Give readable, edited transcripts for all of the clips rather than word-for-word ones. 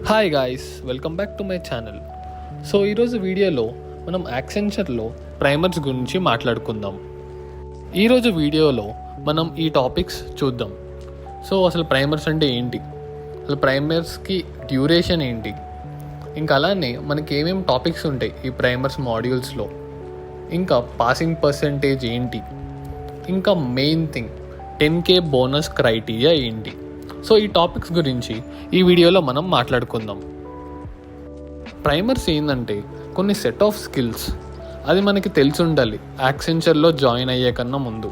Hi guys, welcome back to my channel. So ఈరోజు వీడియోలో మనం యాక్సెంచర్లో ప్రైమర్స్ గురించి మాట్లాడుకుందాం. ఈరోజు వీడియోలో మనం ఈ టాపిక్స్ చూద్దాం. సో అసలు ప్రైమర్స్ అంటే ఏంటి, అసలు ప్రైమర్స్కి డ్యూరేషన్ ఏంటి, ఇంకా అలానే మనకి ఏమేమి టాపిక్స్ ఉంటాయి ఈ ప్రైమర్స్ మాడ్యూల్స్లో, ఇంకా పాసింగ్ పర్సంటేజ్ ఏంటి, ఇంకా main thing 10K bonus criteria ఏంటి. సో ఈ టాపిక్స్ గురించి ఈ వీడియోలో మనం మాట్లాడుకుందాం. ప్రైమర్స్ ఏంటంటే కొన్ని సెట్ ఆఫ్ స్కిల్స్, అది మనకి తెలిసి ఉండాలి యాక్సెంచర్లో జాయిన్ అయ్యే కన్నా ముందు.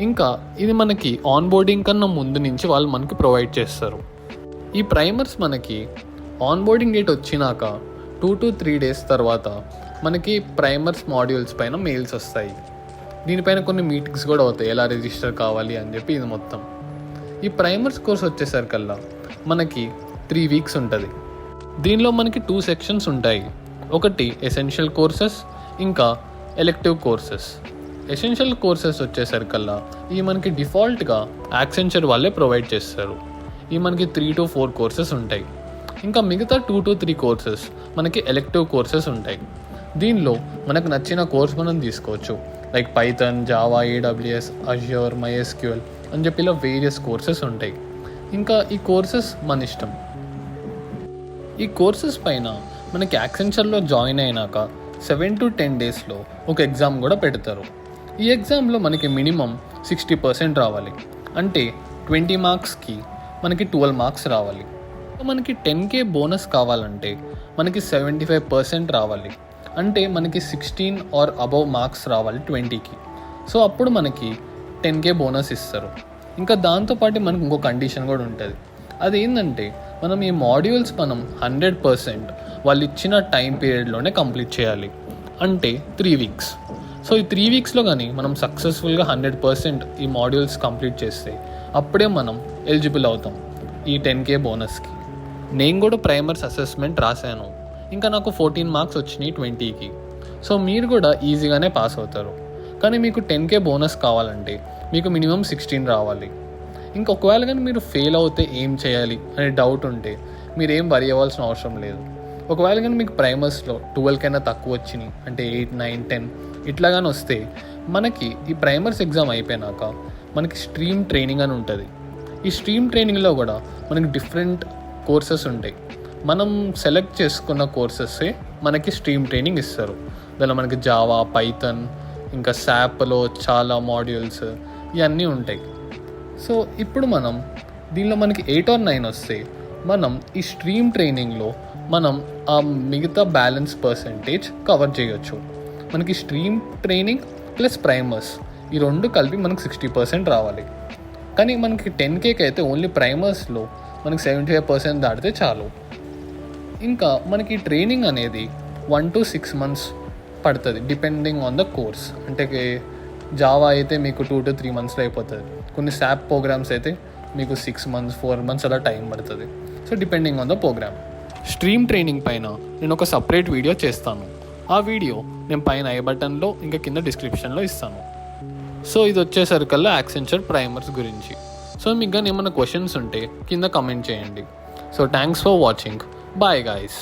ఇంకా ఇది మనకి ఆన్ బోర్డింగ్ కన్నా ముందు నుంచి వాళ్ళు మనకి ప్రొవైడ్ చేస్తారు. ఈ ప్రైమర్స్ మనకి ఆన్ బోర్డింగ్ డేట్ వచ్చినాక 2 to 3 days తర్వాత మనకి ప్రైమర్స్ మాడ్యూల్స్ పైన మెయిల్స్ వస్తాయి. దీనిపైన కొన్ని మీటింగ్స్ కూడా అవుతాయి, ఎలా రిజిస్టర్ కావాలి అని చెప్పి. ఇది మొత్తం ఈ ప్రైమర్స్ కోర్స్ వచ్చేసరికల్లా మనకి 3 weeks ఉంటుంది. దీనిలో మనకి 2 sections ఉంటాయి. ఒకటి ఎసెన్షియల్ కోర్సెస్, ఇంకా ఎలెక్టివ్ కోర్సెస్. ఎసెన్షియల్ కోర్సెస్ వచ్చేసరికల్లా ఇవి మనకి డిఫాల్ట్గా యాక్సెంచర్ వాళ్ళే ప్రొవైడ్ చేస్తారు. ఇవి మనకి 3 to 4 courses ఉంటాయి. ఇంకా మిగతా 2 to 3 courses మనకి ఎలెక్టివ్ కోర్సెస్ ఉంటాయి. దీనిలో మనకు నచ్చిన కోర్స్ మనం తీసుకోవచ్చు, like Python, Java, AWS, Azure, MySQL అని చెప్పి ఇలా వేరియస్ కోర్సెస్ ఉంటాయి. ఇంకా ఈ కోర్సెస్ మన ఇష్టం. ఈ కోర్సెస్ పైన మనకి యాక్సెంచర్లో జాయిన్ అయినాక 7 to 10 daysలో ఒక ఎగ్జామ్ కూడా పెడతారు. ఈ ఎగ్జామ్లో మనకి మినిమం 60% రావాలి, అంటే 20 marksకి మనకి 12 marks రావాలి. మనకి 10K బోనస్ కావాలంటే మనకి 75% రావాలి, అంటే మనకి 16 or above మార్క్స్ రావాలి 20కి. సో అప్పుడు మనకి 10K బోనస్ ఇస్తారు. ఇంకా దాంతోపాటు మనకు ఇంకో కండిషన్ కూడా ఉంటుంది. అదేంటంటే మనం ఈ మాడ్యూల్స్ మనం 100% వాళ్ళు ఇచ్చిన టైం పీరియడ్లోనే కంప్లీట్ చేయాలి, అంటే 3 weeks. సో ఈ 3 weeksలో కానీ మనం సక్సెస్ఫుల్గా 100% ఈ మాడ్యూల్స్ కంప్లీట్ చేస్తే అప్పుడే మనం ఎలిజిబుల్ అవుతాం ఈ 10K బోనస్కి. నేను కూడా ప్రైమర్స్ అసెస్మెంట్ రాశాను, ఇంకా నాకు 14 marks వచ్చినాయి 20కి. సో మీరు కూడా ఈజీగానే పాస్ అవుతారు. కానీ మీకు 10K బోనస్ కావాలంటే మీకు మినిమం 16 రావాలి. ఇంకా ఒకవేళ కానీ మీరు ఫెయిల్ అవుతే ఏం చేయాలి అనే డౌట్ ఉంటే మీరు ఏం వరి అవ్వాల్సిన అవసరం లేదు. ఒకవేళ కానీ మీకు ప్రైమర్స్లో 12 కైనా తక్కువ వచ్చినాయి, అంటే 8, 9, 10 ఇట్లాగానే వస్తే మనకి ఈ ప్రైమర్స్ ఎగ్జామ్ అయిపోయినాక మనకి స్ట్రీమ్ ట్రైనింగ్ అని ఉంటుంది. ఈ స్ట్రీమ్ ట్రైనింగ్లో కూడా మనకి డిఫరెంట్ కోర్సెస్ ఉంటాయి. మనం సెలెక్ట్ చేసుకున్న కోర్సెస్సే మనకి స్ట్రీమ్ ట్రైనింగ్ ఇస్తారు. దానిలో మనకి జావా, పైథాన్, ఇంకా SAPలో చాలా మాడ్యూల్స్ ఇవన్నీ ఉంటాయి. సో ఇప్పుడు మనం దీనిలో మనకి 8 or 9 వస్తే మనం ఈ స్ట్రీమ్ ట్రైనింగ్లో మనం ఆ మిగతా బ్యాలెన్స్ పర్సంటేజ్ కవర్ చేయొచ్చు. మనకి స్ట్రీమ్ ట్రైనింగ్ ప్లస్ ప్రైమర్స్ ఈ రెండు కలిపి మనకి 60% రావాలి. కానీ మనకి 10Kకి అయితే ఓన్లీ ప్రైమర్స్లో మనకి 75% దాటితే చాలు. ఇంకా మనకి ట్రైనింగ్ అనేది 1 to 6 months పడుతుంది, డిపెండింగ్ ఆన్ ద కోర్స్. అంటే జావా అయితే మీకు 2 to 3 monthsలో అయిపోతుంది. కొన్ని SAP ప్రోగ్రామ్స్ అయితే మీకు 6 months, 4 months అలా టైం పడుతుంది. So depending on the program. Stream training పైన నేను ఒక సపరేట్ వీడియో చేస్తాను. ఆ వీడియో నేను పైన ఐ బటన్లో ఇంకా కింద డిస్క్రిప్షన్లో ఇస్తాను. సో ఇది వచ్చేసరికల్లా యాక్సెంచర్ ప్రైమర్స్ గురించి. సో మీకు కానీ ఏమైనా క్వశ్చన్స్ ఉంటే కింద కమెంట్ చేయండి. So thanks for watching. Bye guys.